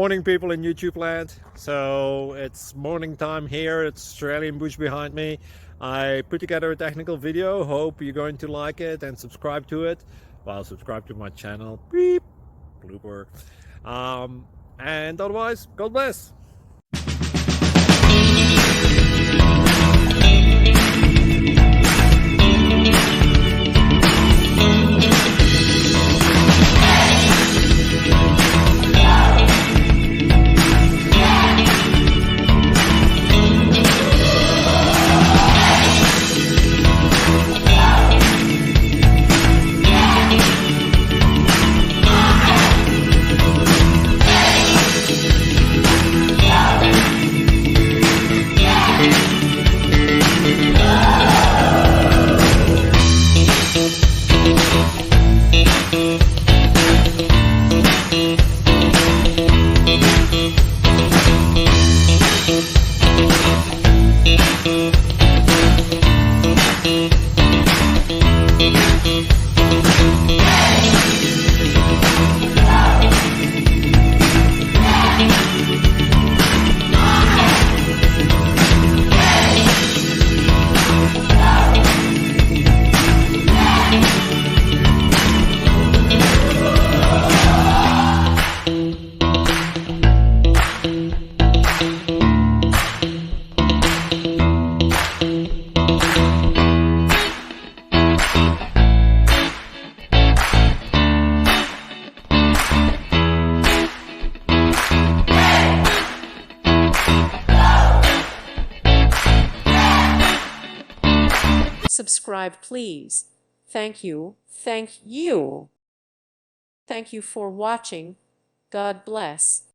Morning, people in YouTube land. So it's morning time here. It's Australian bush behind me. I put together a technical video. Hope you're going to like it and subscribe to it. Well, subscribe to my channel. Beep. Blooper. And otherwise, God bless. Subscribe, please. Thank you. Thank you. Thank you for watching. God bless.